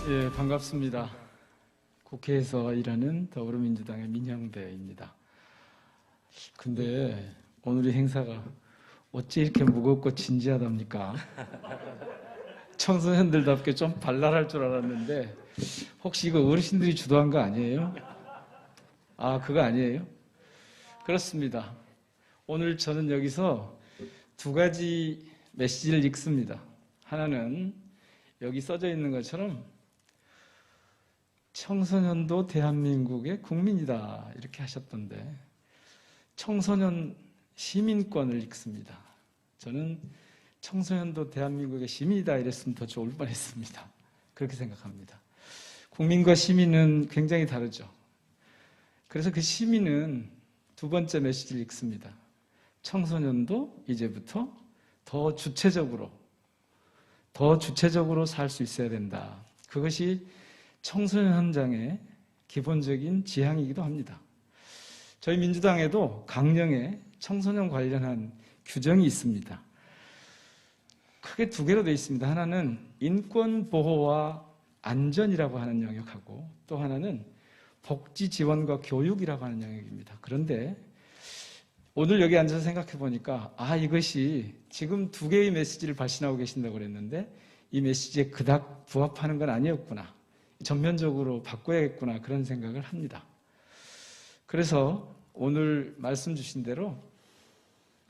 예, 반갑습니다. 국회에서 일하는 더불어민주당의 민형배입니다. 근데 오늘의 행사가 어찌 이렇게 무겁고 진지하답니까? 청소년들답게 좀 발랄할 줄 알았는데 혹시 이거 어르신들이 주도한 거 아니에요? 아, 그거 아니에요? 그렇습니다. 오늘 저는 여기서 두 가지 메시지를 읽습니다. 하나는 여기 써져 있는 것처럼 청소년도 대한민국의 국민이다 이렇게 하셨던데 청소년 시민권을 읽습니다. 저는 청소년도 대한민국의 시민이다 이랬으면 더 좋을 뻔했습니다. 그렇게 생각합니다. 국민과 시민은 굉장히 다르죠. 그래서 그 시민은 두 번째 메시지를 읽습니다. 청소년도 이제부터 더 주체적으로 살 수 있어야 된다. 그것이 청소년 현장의 기본적인 지향이기도 합니다. 저희 민주당에도 강령에 청소년 관련한 규정이 있습니다. 크게 두 개로 되어 있습니다. 하나는 인권 보호와 안전이라고 하는 영역하고 또 하나는 복지 지원과 교육이라고 하는 영역입니다. 그런데 오늘 여기 앉아서 생각해 보니까 이것이 지금 두 개의 메시지를 발신하고 계신다고 그랬는데 이 메시지에 그닥 부합하는 건 아니었구나. 전면적으로 바꿔야겠구나 그런 생각을 합니다. 그래서 오늘 말씀 주신 대로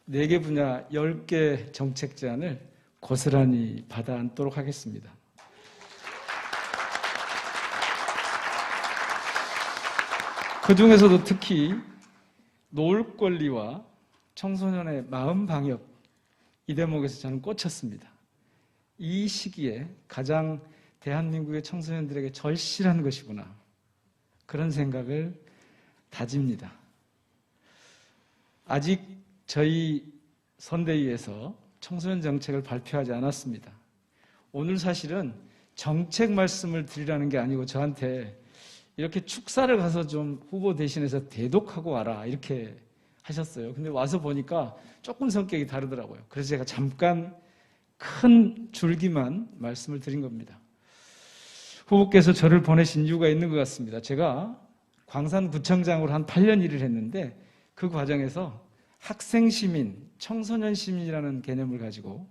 4개 분야 10개 정책 제안을 고스란히 받아 안도록 하겠습니다. 그 중에서도 특히 노을 권리와 청소년의 마음 방역 이 대목에서 저는 꽂혔습니다. 이 시기에 가장 대한민국의 청소년들에게 절실한 것이구나 그런 생각을 다집니다. 아직 저희 선대위에서 청소년 정책을 발표하지 않았습니다. 오늘 사실은 정책 말씀을 드리라는 게 아니고 저한테 이렇게 축사를 가서 좀 후보 대신해서 대독하고 와라 이렇게 하셨어요. 근데 와서 보니까 조금 성격이 다르더라고요. 그래서 제가 잠깐 큰 줄기만 말씀을 드린 겁니다. 후보께서 저를 보내신 이유가 있는 것 같습니다. 제가 광산구청장으로 한 8년 일을 했는데 그 과정에서 학생시민, 청소년시민이라는 개념을 가지고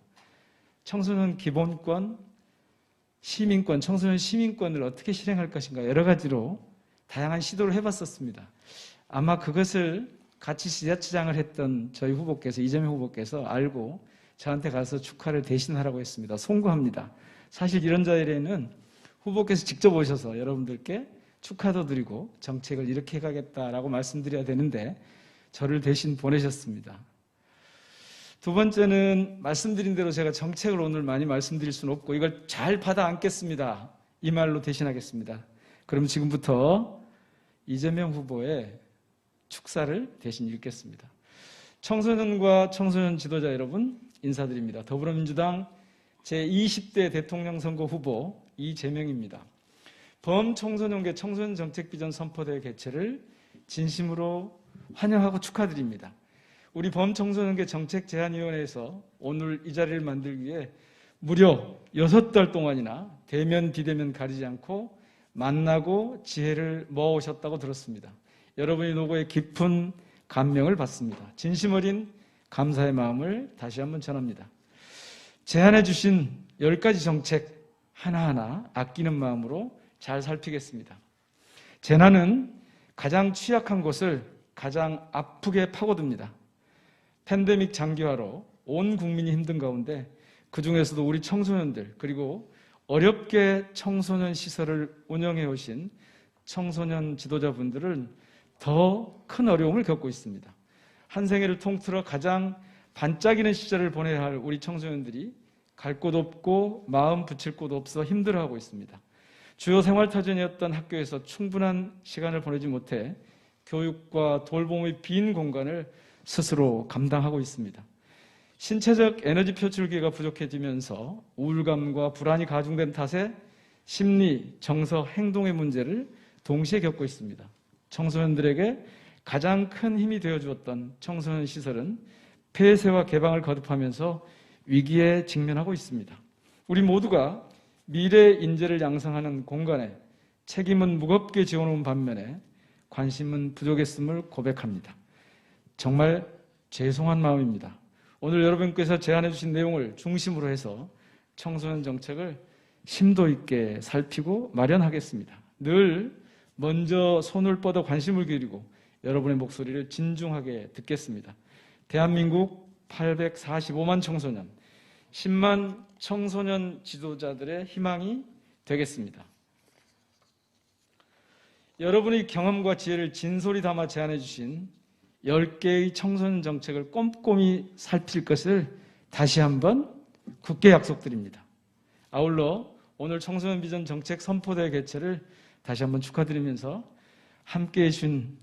청소년 기본권, 시민권, 청소년 시민권을 어떻게 실행할 것인가 여러 가지로 다양한 시도를 해봤었습니다. 아마 그것을 같이 지자체장을 했던 저희 후보께서, 이재명 후보께서 알고 저한테 가서 축하를 대신하라고 했습니다. 송구합니다. 사실 이런 자리에는 후보께서 직접 오셔서 여러분들께 축하도 드리고 정책을 이렇게 해가겠다라고 말씀드려야 되는데 저를 대신 보내셨습니다. 두 번째는 말씀드린 대로 제가 정책을 오늘 많이 말씀드릴 수는 없고 이걸 잘 받아 안겠습니다. 이 말로 대신하겠습니다. 그럼 지금부터 이재명 후보의 축사를 대신 읽겠습니다. 청소년과 청소년 지도자 여러분 인사드립니다. 더불어민주당 제20대 대통령 선거 후보 이재명입니다. 범청소년계 청소년 정책 비전 선포대회 개최를 진심으로 환영하고 축하드립니다. 우리 범청소년계 정책제안위원회에서 오늘 이 자리를 만들기 위해 무려 6달 동안이나 대면 비대면 가리지 않고 만나고 지혜를 모아오셨다고 들었습니다. 여러분의 노고에 깊은 감명을 받습니다. 진심 어린 감사의 마음을 다시 한번 전합니다. 제안해 주신 10가지 정책 하나하나 아끼는 마음으로 잘 살피겠습니다. 재난은 가장 취약한 곳을 가장 아프게 파고듭니다. 팬데믹 장기화로 온 국민이 힘든 가운데 그중에서도 우리 청소년들 그리고 어렵게 청소년 시설을 운영해 오신 청소년 지도자분들은 더 큰 어려움을 겪고 있습니다. 한 생애를 통틀어 가장 반짝이는 시절을 보내야 할 우리 청소년들이 갈 곳 없고 마음 붙일 곳 없어 힘들어하고 있습니다. 주요 생활터전이었던 학교에서 충분한 시간을 보내지 못해 교육과 돌봄의 빈 공간을 스스로 감당하고 있습니다. 신체적 에너지 표출기가 부족해지면서 우울감과 불안이 가중된 탓에 심리, 정서, 행동의 문제를 동시에 겪고 있습니다. 청소년들에게 가장 큰 힘이 되어주었던 청소년 시설은 폐쇄와 개방을 거듭하면서 위기에 직면하고 있습니다. 우리 모두가 미래 인재를 양성하는 공간에 책임은 무겁게 지어놓은 반면에 관심은 부족했음을 고백합니다. 정말 죄송한 마음입니다. 오늘 여러분께서 제안해 주신 내용을 중심으로 해서 청소년 정책을 심도 있게 살피고 마련하겠습니다. 늘 먼저 손을 뻗어 관심을 기울이고 여러분의 목소리를 진중하게 듣겠습니다. 대한민국 845만 청소년, 10만 청소년 지도자들의 희망이 되겠습니다. 여러분의 경험과 지혜를 진솔히 담아 제안해 주신 10개의 청소년 정책을 꼼꼼히 살필 것을 다시 한번 굳게 약속드립니다. 아울러 오늘 청소년 비전 정책 선포대회 개최를 다시 한번 축하드리면서 함께해 주신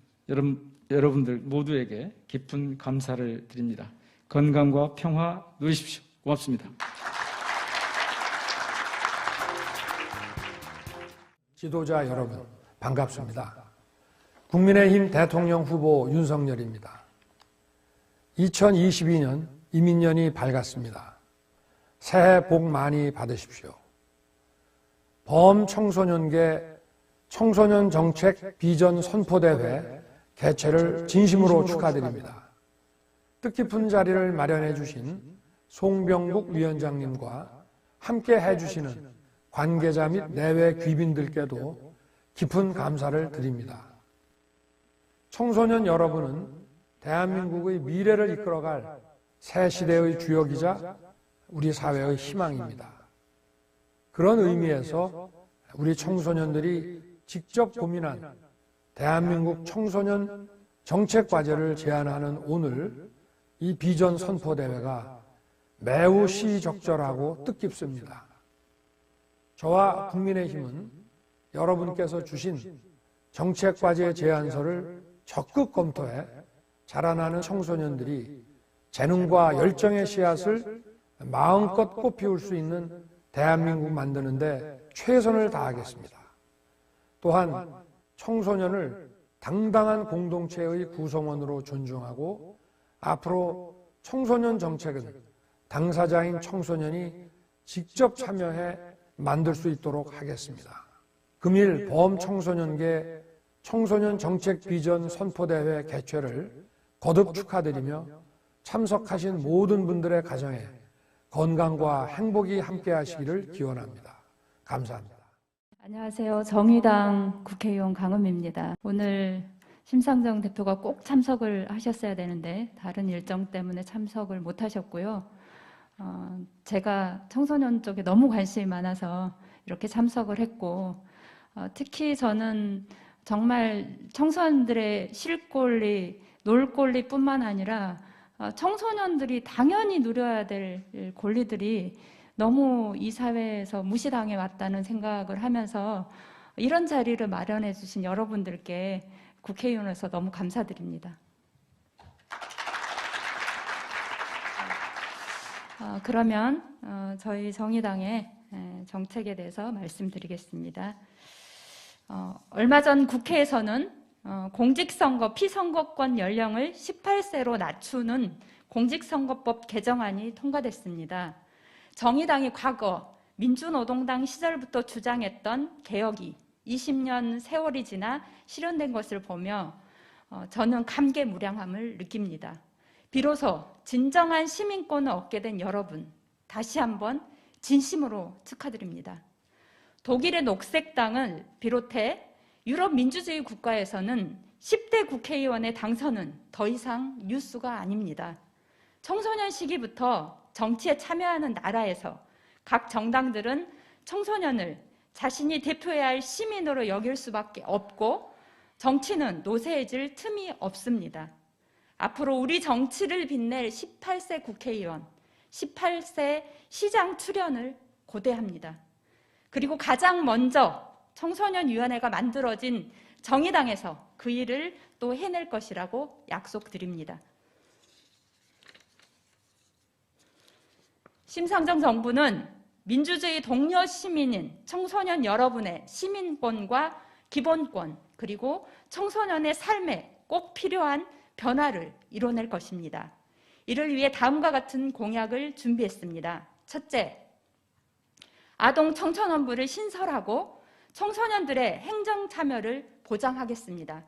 여러분들 모두에게 깊은 감사를 드립니다. 건강과 평화 누리십시오. 고맙습니다. 지도자 여러분, 반갑습니다. 국민의힘 대통령 후보 윤석열입니다. 2022년 이민년이 밝았습니다. 새해 복 많이 받으십시오. 범청소년계 청소년 정책 비전 선포대회 개최를 진심으로 축하드립니다. 뜻깊은 자리를 마련해 주신 송병국 위원장님과 함께 해주시는 관계자 및 내외 귀빈들께도 깊은 감사를 드립니다. 청소년 여러분은 대한민국의 미래를 이끌어갈 새 시대의 주역이자 우리 사회의 희망입니다. 그런 의미에서 우리 청소년들이 직접 고민한 대한민국 청소년 정책 과제를 제안하는 오늘 이 비전 선포대회가 매우 시적절하고 뜻깊습니다. 저와 국민의힘은 여러분께서 주신 정책 과제 제안서를 적극 검토해 자라나는 청소년들이 재능과 열정의 씨앗을 마음껏 꽃피울 수 있는 대한민국 만드는 데 최선을 다하겠습니다. 또한 청소년을 당당한 공동체의 구성원으로 존중하고 앞으로 청소년 정책은 당사자인 청소년이 직접 참여해 만들 수 있도록 하겠습니다. 금일 범청소년계 청소년 정책 비전 선포대회 개최를 거듭 축하드리며 참석하신 모든 분들의 가정에 건강과 행복이 함께하시기를 기원합니다. 감사합니다. 안녕하세요. 정의당 국회의원 강은미입니다. 오늘 심상정 대표가 꼭 참석을 하셨어야 되는데 다른 일정 때문에 참석을 못 하셨고요. 제가 청소년 쪽에 너무 관심이 많아서 이렇게 참석을 했고 특히 저는 정말 청소년들의 쉴 권리, 놀 권리뿐만 아니라 청소년들이 당연히 누려야 될 권리들이 너무 이 사회에서 무시당해 왔다는 생각을 하면서 이런 자리를 마련해 주신 여러분들께 국회의원으로서 너무 감사드립니다. 그러면 저희 정의당의 정책에 대해서 말씀드리겠습니다. 얼마 전 국회에서는 공직선거 피선거권 연령을 18세로 낮추는 공직선거법 개정안이 통과됐습니다. 정의당이 과거 민주노동당 시절부터 주장했던 개혁이 20년 세월이 지나 실현된 것을 보며 저는 감개무량함을 느낍니다. 비로소 진정한 시민권을 얻게 된 여러분, 다시 한번 진심으로 축하드립니다. 독일의 녹색당을 비롯해 유럽 민주주의 국가에서는 10대 국회의원의 당선은 더 이상 뉴스가 아닙니다. 청소년 시기부터 정치에 참여하는 나라에서 각 정당들은 청소년을 자신이 대표해야 할 시민으로 여길 수밖에 없고 정치는 노쇠해질 틈이 없습니다. 앞으로 우리 정치를 빛낼 18세 국회의원, 18세 시장 출연을 고대합니다. 그리고 가장 먼저 청소년위원회가 만들어진 정의당에서 그 일을 또 해낼 것이라고 약속드립니다. 심상정 정부는 민주주의 동료 시민인 청소년 여러분의 시민권과 기본권 그리고 청소년의 삶에 꼭 필요한 변화를 이뤄낼 것입니다. 이를 위해 다음과 같은 공약을 준비했습니다. 첫째, 아동 청소년부를 신설하고 청소년들의 행정 참여를 보장하겠습니다.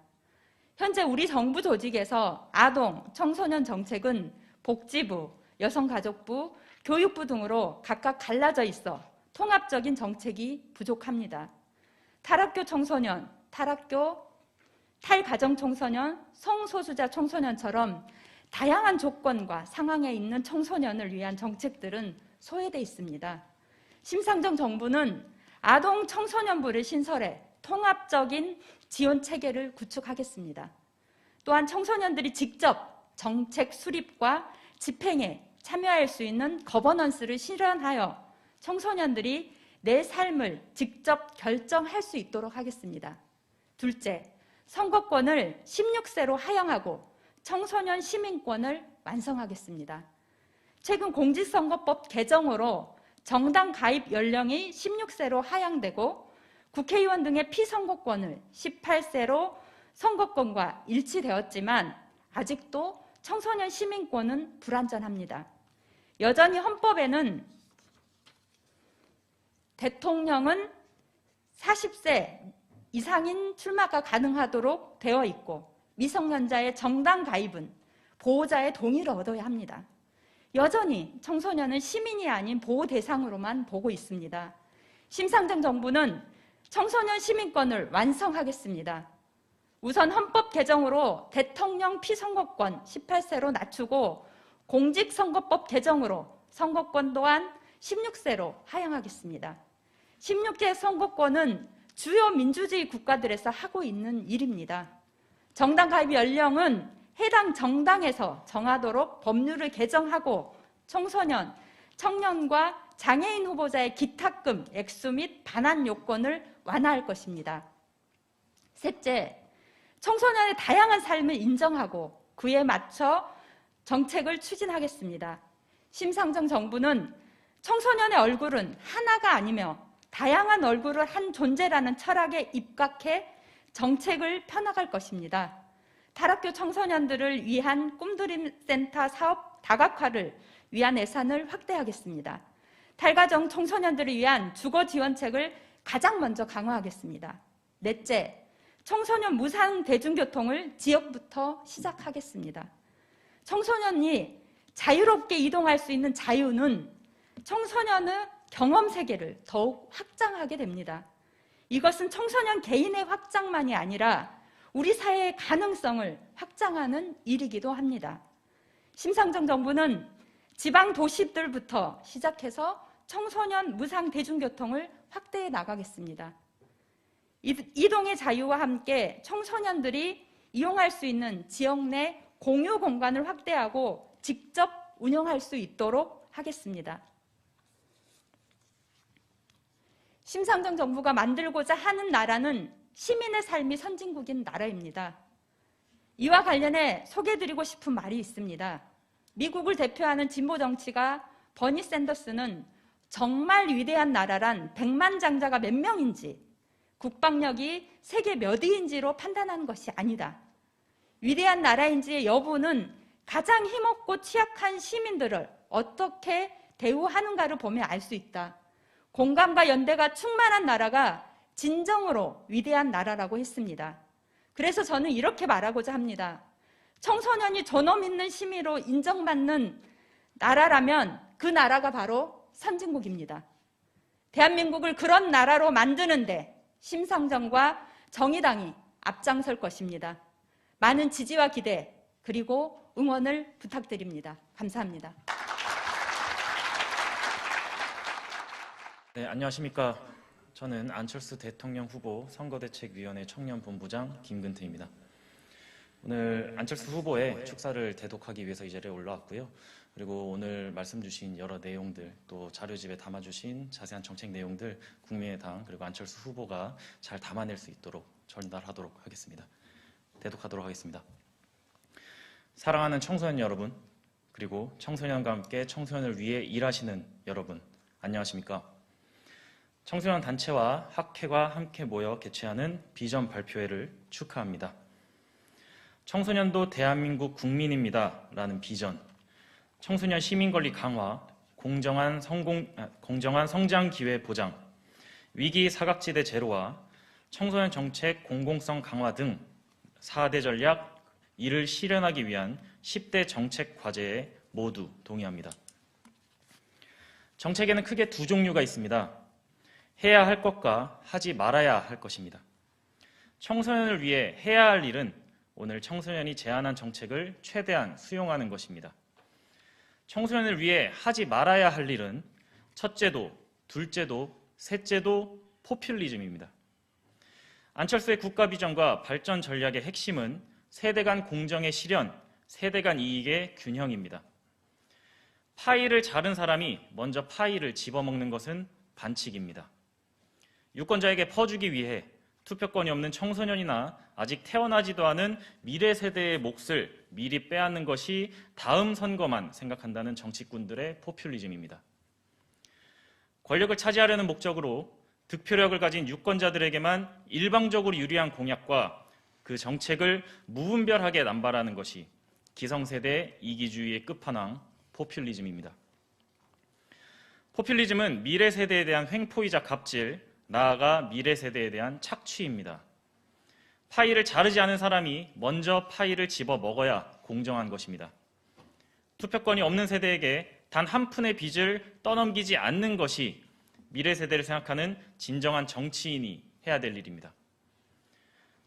현재 우리 정부 조직에서 아동, 청소년 정책은 복지부, 여성가족부, 교육부 등으로 각각 갈라져 있어 통합적인 정책이 부족합니다. 탈학교 청소년, 탈가정 청소년, 성소수자 청소년처럼 다양한 조건과 상황에 있는 청소년을 위한 정책들은 소외되어 있습니다. 심상정 정부는 아동 청소년부를 신설해 통합적인 지원 체계를 구축하겠습니다. 또한 청소년들이 직접 정책 수립과 집행에 참여할 수 있는 거버넌스를 실현하여 청소년들이 내 삶을 직접 결정할 수 있도록 하겠습니다. 둘째, 선거권을 16세로 하향하고 청소년 시민권을 완성하겠습니다. 최근 공직선거법 개정으로 정당 가입 연령이 16세로 하향되고 국회의원 등의 피선거권을 18세로 선거권과 일치되었지만 아직도 청소년 시민권은 불완전합니다. 여전히 헌법에는 대통령은 40세 이상인 출마가 가능하도록 되어 있고 미성년자의 정당 가입은 보호자의 동의를 얻어야 합니다. 여전히 청소년은 시민이 아닌 보호 대상으로만 보고 있습니다. 심상정 정부는 청소년 시민권을 완성하겠습니다. 우선 헌법 개정으로 대통령 피선거권 18세로 낮추고 공직선거법 개정으로 선거권 또한 16세로 하향하겠습니다. 16세 선거권은 주요 민주주의 국가들에서 하고 있는 일입니다. 정당 가입 연령은 해당 정당에서 정하도록 법률을 개정하고 청소년, 청년과 장애인 후보자의 기탁금 액수 및 반환 요건을 완화할 것입니다. 셋째, 청소년의 다양한 삶을 인정하고 그에 맞춰 정책을 추진하겠습니다. 심상정 정부는 청소년의 얼굴은 하나가 아니며 다양한 얼굴을 한 존재라는 철학에 입각해 정책을 펴나갈 것입니다. 탈학교 청소년들을 위한 꿈드림센터 사업 다각화를 위한 예산을 확대하겠습니다. 탈가정 청소년들을 위한 주거 지원책을 가장 먼저 강화하겠습니다. 넷째, 청소년 무상 대중교통을 지역부터 시작하겠습니다. 청소년이 자유롭게 이동할 수 있는 자유는 청소년의 경험 세계를 더욱 확장하게 됩니다. 이것은 청소년 개인의 확장만이 아니라 우리 사회의 가능성을 확장하는 일이기도 합니다. 심상정 정부는 지방 도시들부터 시작해서 청소년 무상 대중교통을 확대해 나가겠습니다. 이동의 자유와 함께 청소년들이 이용할 수 있는 지역 내 공유 공간을 확대하고 직접 운영할 수 있도록 하겠습니다. 심상정 정부가 만들고자 하는 나라는 시민의 삶이 선진국인 나라입니다. 이와 관련해 소개해드리고 싶은 말이 있습니다. 미국을 대표하는 진보 정치가 버니 샌더스는 정말 위대한 나라란 백만장자가 몇 명인지 국방력이 세계 몇 위인지로 판단하는 것이 아니다. 위대한 나라인지의 여부는 가장 힘없고 취약한 시민들을 어떻게 대우하는가를 보면 알 수 있다. 공감과 연대가 충만한 나라가 진정으로 위대한 나라라고 했습니다. 그래서 저는 이렇게 말하고자 합니다. 청소년이 존엄 있는 시민으로 인정받는 나라라면 그 나라가 바로 선진국입니다. 대한민국을 그런 나라로 만드는데 심상정과 정의당이 앞장설 것입니다. 많은 지지와 기대 그리고 응원을 부탁드립니다. 감사합니다. 네, 안녕하십니까. 저는 안철수 대통령 후보 선거대책위원회 청년본부장 김근태입니다. 오늘 안철수 후보의 축사를 대독하기 위해서 이 자리에 올라왔고요. 그리고 오늘 말씀 주신 여러 내용들, 또 자료집에 담아주신 자세한 정책 내용들 국민의당 그리고 안철수 후보가 잘 담아낼 수 있도록 전달하도록 하겠습니다. 대독하도록 하겠습니다. 사랑하는 청소년 여러분, 그리고 청소년과 함께 청소년을 위해 일하시는 여러분, 안녕하십니까? 청소년 단체와 학회가 함께 모여 개최하는 비전 발표회를 축하합니다. 청소년도 대한민국 국민입니다 라는 비전, 청소년 시민권리 강화, 공정한 성장 기회 보장, 위기 사각지대 제로와 청소년 정책 공공성 강화 등 4대 전략, 이를 실현하기 위한 10대 정책 과제에 모두 동의합니다. 정책에는 크게 두 종류가 있습니다. 해야 할 것과 하지 말아야 할 것입니다. 청소년을 위해 해야 할 일은 오늘 청소년이 제안한 정책을 최대한 수용하는 것입니다. 청소년을 위해 하지 말아야 할 일은 첫째도, 둘째도, 셋째도 포퓰리즘입니다. 안철수의 국가 비전과 발전 전략의 핵심은 세대 간 공정의 실현, 세대 간 이익의 균형입니다. 파이를 자른 사람이 먼저 파이를 집어먹는 것은 반칙입니다. 유권자에게 퍼주기 위해 투표권이 없는 청소년이나 아직 태어나지도 않은 미래 세대의 몫을 미리 빼앗는 것이 다음 선거만 생각한다는 정치꾼들의 포퓰리즘입니다. 권력을 차지하려는 목적으로 득표력을 가진 유권자들에게만 일방적으로 유리한 공약과 그 정책을 무분별하게 남발하는 것이 기성세대의 이기주의의 끝판왕 포퓰리즘입니다. 포퓰리즘은 미래 세대에 대한 횡포이자 갑질, 나아가 미래 세대에 대한 착취입니다. 파이를 자르지 않은 사람이 먼저 파이를 집어 먹어야 공정한 것입니다. 투표권이 없는 세대에게 단 한 푼의 빚을 떠넘기지 않는 것이 미래 세대를 생각하는 진정한 정치인이 해야 될 일입니다.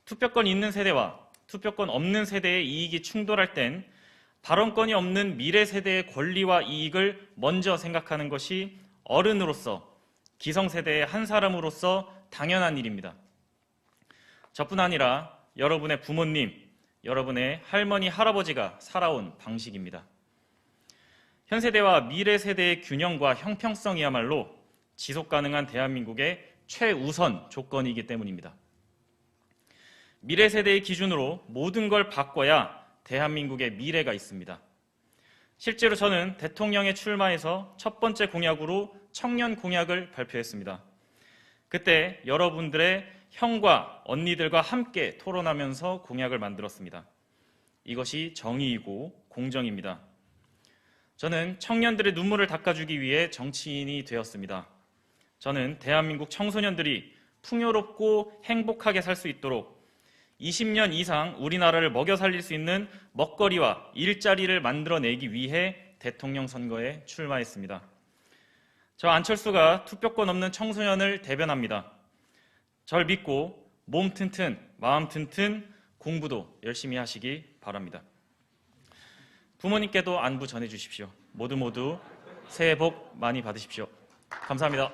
투표권이 있는 세대와 투표권 없는 세대의 이익이 충돌할 땐 발언권이 없는 미래 세대의 권리와 이익을 먼저 생각하는 것이 어른으로서 기성세대의 한 사람으로서 당연한 일입니다. 저뿐 아니라 여러분의 부모님, 여러분의 할머니, 할아버지가 살아온 방식입니다. 현 세대와 미래 세대의 균형과 형평성이야말로 지속 가능한 대한민국의 최우선 조건이기 때문입니다. 미래 세대의 기준으로 모든 걸 바꿔야 대한민국의 미래가 있습니다. 실제로 저는 대통령에 출마해서 첫 번째 공약으로 청년 공약을 발표했습니다. 그때 여러분들의 형과 언니들과 함께 토론하면서 공약을 만들었습니다. 이것이 정의이고 공정입니다. 저는 청년들의 눈물을 닦아주기 위해 정치인이 되었습니다. 저는 대한민국 청소년들이 풍요롭고 행복하게 살 수 있도록 20년 이상 우리나라를 먹여 살릴 수 있는 먹거리와 일자리를 만들어내기 위해 대통령 선거에 출마했습니다. 저 안철수가 투표권 없는 청소년을 대변합니다. 절 믿고 몸 튼튼, 마음 튼튼, 공부도 열심히 하시기 바랍니다. 부모님께도 안부 전해주십시오. 모두 새해 복 많이 받으십시오. 감사합니다.